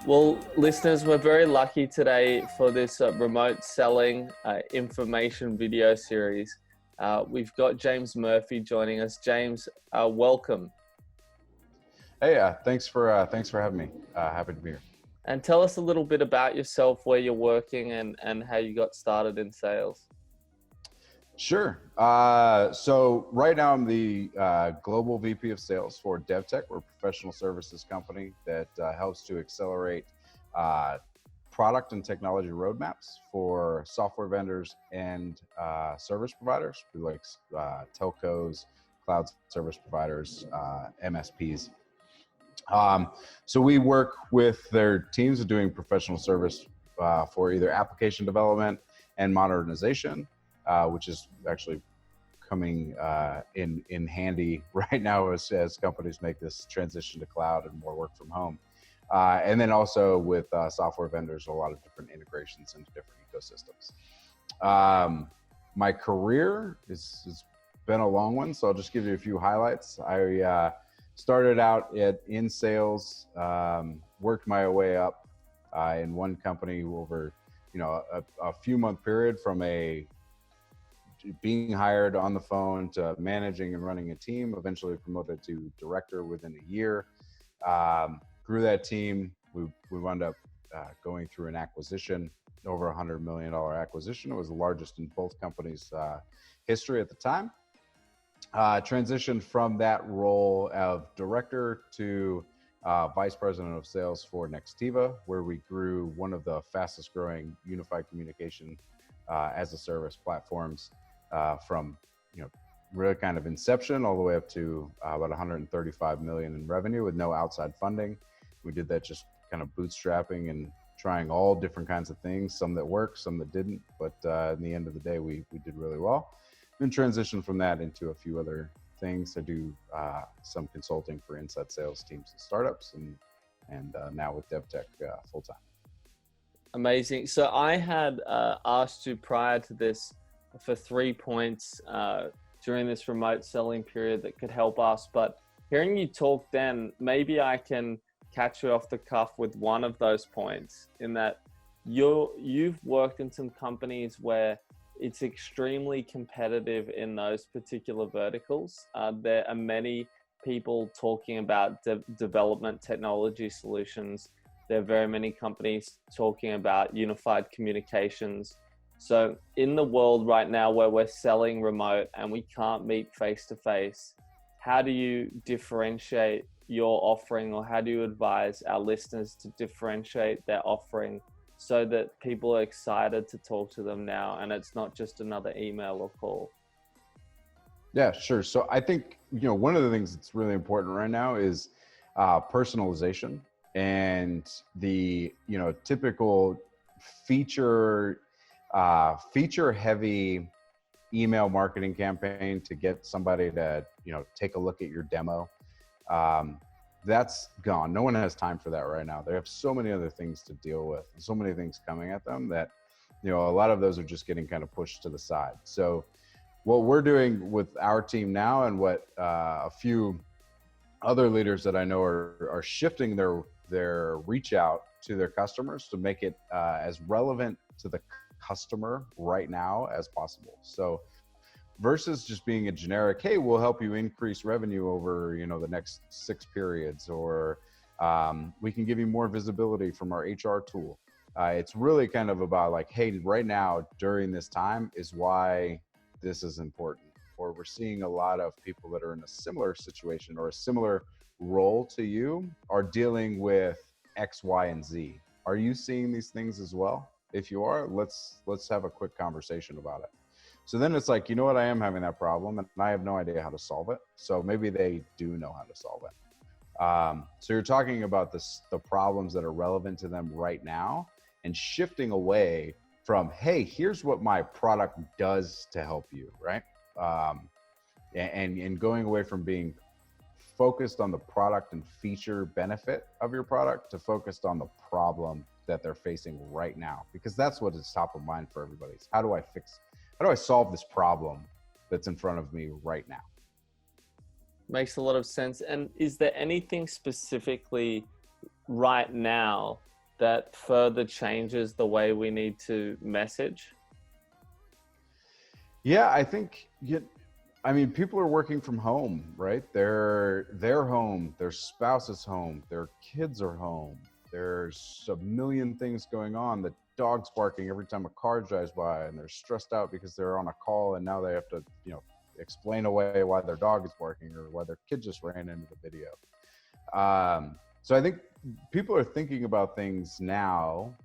Well, listeners, we're very lucky today for this remote selling information video series. We've got James Murphy joining us. James, welcome. Hey, thanks for having me. Happy to be here. And tell us a little bit about yourself, where you're working, and how you got started in sales. Sure. So right now I'm the Global VP of Sales for Devtech. We're a professional services company that helps to accelerate product and technology roadmaps for software vendors and service providers, like telcos, cloud service providers, MSPs. So we work with their teams of doing professional service for either application development and modernization, which is actually coming in handy right now as companies make this transition to cloud and more work from home. And then also with software vendors, a lot of different integrations into different ecosystems. My career has been a long one, so I'll just give you a few highlights. I started out in sales, worked my way up in one company over a few month period, from being hired on the phone to managing and running a team, eventually promoted to director within a year. Grew that team. We wound up going through an acquisition, over $100 million acquisition. It was the largest in both companies' history at the time. Transitioned from that role of director to vice president of sales for Nextiva, where we grew one of the fastest growing unified communication as a service platforms from really kind of inception all the way up to about 135 million in revenue with no outside funding. We did that just kind of bootstrapping and trying all different kinds of things, some that worked, some that didn't, but in the end of the day, we did really well. Then transitioned from that into a few other things. I do some consulting for inside sales teams and startups, and now with Devtech full time. Amazing. So I had asked you prior to this for 3 points during this remote selling period that could help us, but hearing you talk then, maybe I can catch you off the cuff with one of those points, in that you've worked in some companies where it's extremely competitive in those particular verticals. There are many people talking about development technology solutions. There are very many companies talking about unified communications. So in the world right now where we're selling remote and we can't meet face to face, how do you differentiate your offering, or how do you advise our listeners to differentiate their offering so that people are excited to talk to them now and it's not just another email or call? Yeah, sure. So I think, one of the things that's really important right now is personalization, and the, typical feature heavy email marketing campaign to get somebody to, take a look at your demo. That's gone. No one has time for that right now. They have so many other things to deal with, so many things coming at them that, a lot of those are just getting kind of pushed to the side. So what we're doing with our team now, and what a few other leaders that I know are shifting their reach out to their customers to make it as relevant to the customer right now as possible. So versus just being a generic, hey, we'll help you increase revenue over, the next 6 periods, or we can give you more visibility from our HR tool. It's really kind of about like, hey, right now during this time is why this is important. Or we're seeing a lot of people that are in a similar situation or a similar role to you are dealing with X, Y, and Z. Are you seeing these things as well? If you are, let's have a quick conversation about it. So then it's like, I am having that problem and I have no idea how to solve it. So maybe they do know how to solve it. So you're talking about the problems that are relevant to them right now, and shifting away from, hey, here's what my product does to help you, right? And going away from being focused on the product and feature benefit of your product to focused on the problem that they're facing right now, because that's what is top of mind for everybody. How do I solve this problem that's in front of me right now? Makes a lot of sense. And is there anything specifically right now that further changes the way we need to message? Yeah, I think people are working from home, right? They're home, their spouse is home, their kids are home. There's a million things going on. The dog's barking every time a car drives by, and they're stressed out because they're on a call, and now they have to, explain away why their dog is barking or why their kid just ran into the video. So I think people are thinking about things now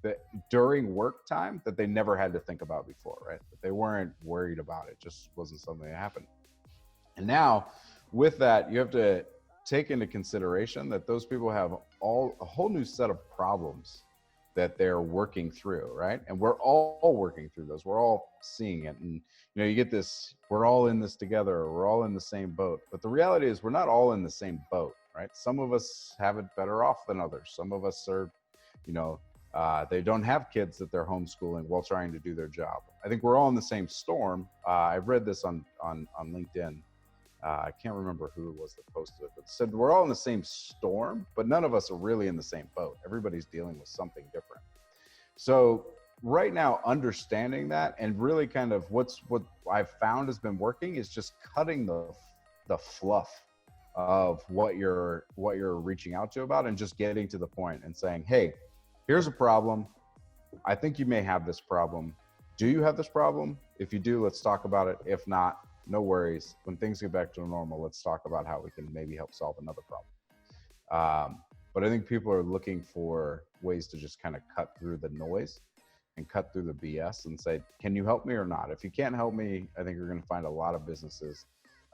that during work time that they never had to think about before, right? That they weren't worried about. It just wasn't something that happened. And now with that, you have to take into consideration that those people have a whole new set of problems that they're working through, right? And we're all working through those. We're all seeing it. And you get this, we're all in this together, or we're all in the same boat. But the reality is we're not all in the same boat, right? Some of us have it better off than others. Some of us are, they don't have kids that they're homeschooling while trying to do their job. I think we're all in the same storm. I've read this on LinkedIn. I can't remember who it was that posted it, but it said we're all in the same storm, but none of us are really in the same boat. Everybody's dealing with something different. So right now, understanding that and really kind of what I've found has been working is just cutting the fluff of what you're reaching out to about, and just getting to the point and saying, hey, here's a problem. I think you may have this problem. Do you have this problem? If you do, let's talk about it. If not, no worries. When things get back to normal, let's talk about how we can maybe help solve another problem. But I think people are looking for ways to just kind of cut through the noise and cut through the BS and say, can you help me or not? If you can't help me, I think you're going to find a lot of businesses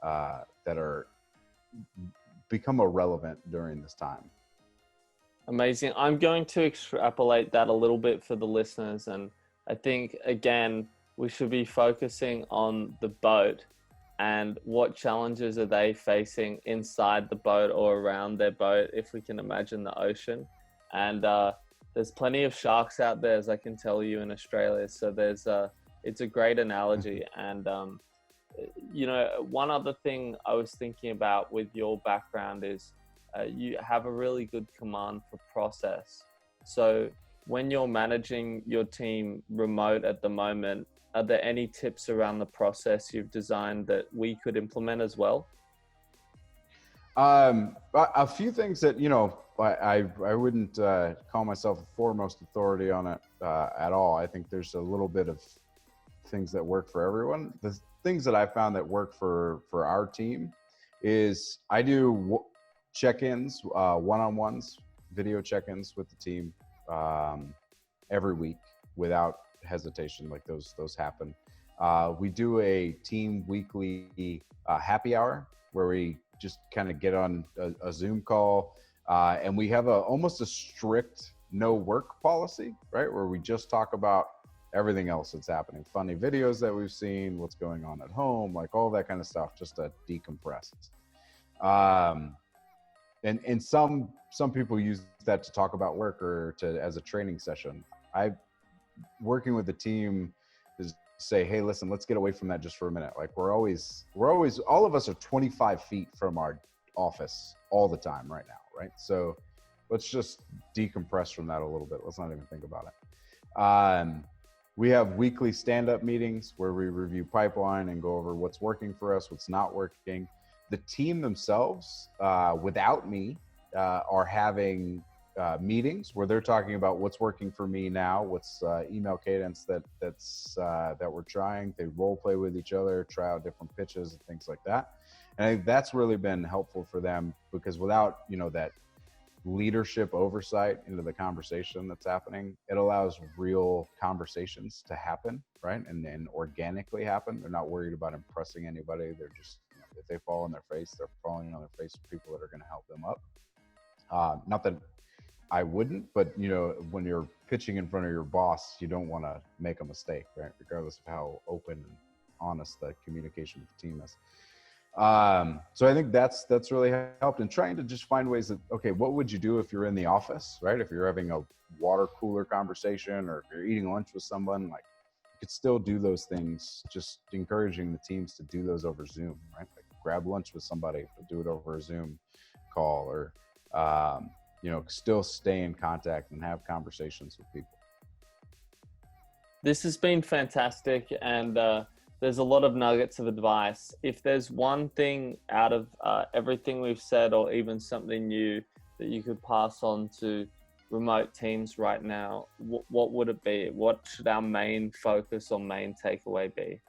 that are become irrelevant during this time. Amazing. I'm going to extrapolate that a little bit for the listeners. And I think, again, we should be focusing on the boat and what challenges are they facing inside the boat or around their boat, if we can imagine the ocean. And there's plenty of sharks out there, as I can tell you, in Australia. So it's a great analogy. And, one other thing I was thinking about with your background is you have a really good command for process. So when you're managing your team remote at the moment, are there any tips around the process you've designed that we could implement as well? A few things that, I wouldn't call myself a foremost authority on it at all. I think there's a little bit of things that work for everyone. The things that I found that work for our team is I do check-ins, one-on-ones, video check-ins with the team every week without hesitation. Like those happen. We do a team weekly happy hour where we just kind of get on a Zoom call, and we have almost a strict no work policy, right? Where we just talk about everything else that's happening, funny videos that we've seen, what's going on at home, like all that kind of stuff, just to decompress. And some people use that to talk about work or as a training session. Working with the team is say, hey, listen, let's get away from that just for a minute. Like we're always, all of us are 25 feet from our office all the time right now, right? So let's just decompress from that a little bit. Let's not even think about it. We have weekly stand-up meetings where we review pipeline and go over what's working for us, what's not working. The team themselves, without me, are having meetings where they're talking about what's working for me now, what's email cadence that we're trying. They role play with each other, try out different pitches and things like that. And I think that's really been helpful for them, because without that leadership oversight into the conversation that's happening, it allows real conversations to happen, right? And organically happen. They're not worried about impressing anybody. They're just, if they fall on their face, they're falling on their face with people that are going to help them up. Not that I wouldn't, but when you're pitching in front of your boss, you don't want to make a mistake, right? Regardless of how open and honest the communication with the team is. So I think that's really helped, and trying to just find ways that, okay, what would you do if you're in the office, right? If you're having a water cooler conversation, or if you're eating lunch with someone, like you could still do those things, just encouraging the teams to do those over Zoom, right? Like grab lunch with somebody, but do it over a Zoom call, or, still stay in contact and have conversations with people. This has been fantastic, and there's a lot of nuggets of advice. If there's one thing out of everything we've said, or even something new that you could pass on to remote teams right now, what would it be? What should our main focus or main takeaway be?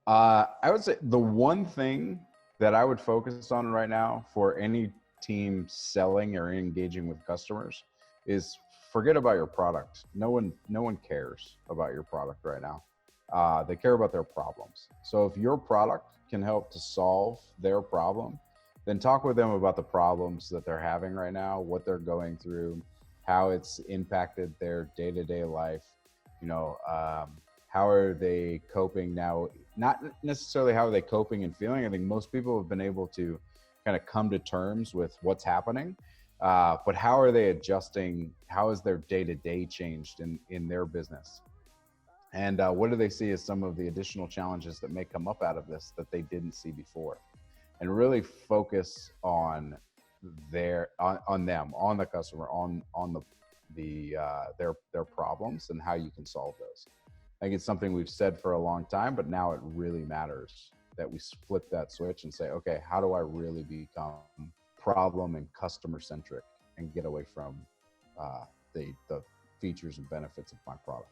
I would say the one thing that I would focus on right now for any team selling or engaging with customers is forget about your product. No one cares about your product right now. They care about their problems. So if your product can help to solve their problem, then talk with them about the problems that they're having right now, what they're going through, how it's impacted their day-to-day life. How are they coping now? Not necessarily how are they coping and feeling. I think most people have been able to kind of come to terms with what's happening. But how are they adjusting? How is their day-to-day changed in their business? And what do they see as some of the additional challenges that may come up out of this that they didn't see before? And really focus on them, on the customer, on their problems and how you can solve those. I think it's something we've said for a long time, but now it really matters that we flip that switch and say, okay, how do I really become problem and customer centric and get away from the features and benefits of my product?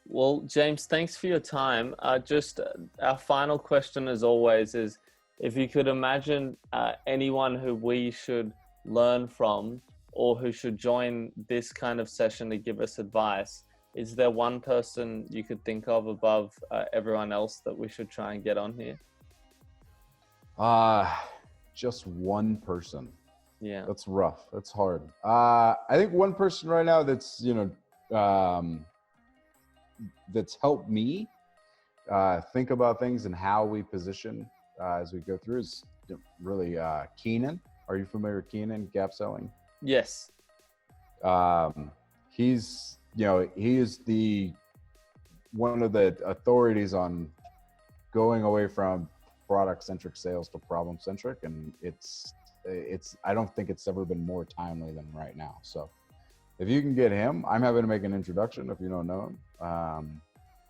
Well, James, thanks for your time. Just our final question, as always, is if you could imagine anyone who we should learn from or who should join this kind of session to give us advice, is there one person you could think of above everyone else that we should try and get on here? Just one person. Yeah. That's rough. That's hard. I think one person right now that's, that's helped me think about things and how we position as we go through is really Keenan. Are you familiar with Keenan, Gap Selling? Yes. He's, he is one of the authorities on going away from product-centric sales to problem-centric, and it's I don't think it's ever been more timely than right now. So if you can get him, I'm happy to make an introduction if you don't know him,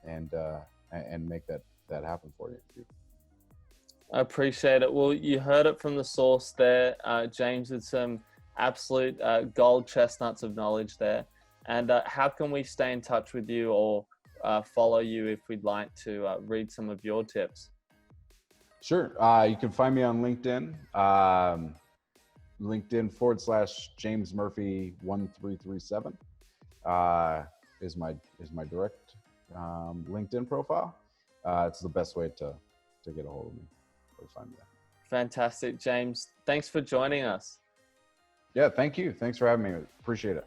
and make that happen for you. I appreciate it. Well, you heard it from the source there, James, with some absolute gold chestnuts of knowledge there. And how can we stay in touch with you or follow you if we'd like to read some of your tips? Sure. You can find me on LinkedIn. LinkedIn/James Murphy 1337 is my direct LinkedIn profile. It's the best way to get a hold of me or find me there. Fantastic, James. Thanks for joining us. Yeah, thank you. Thanks for having me. Appreciate it.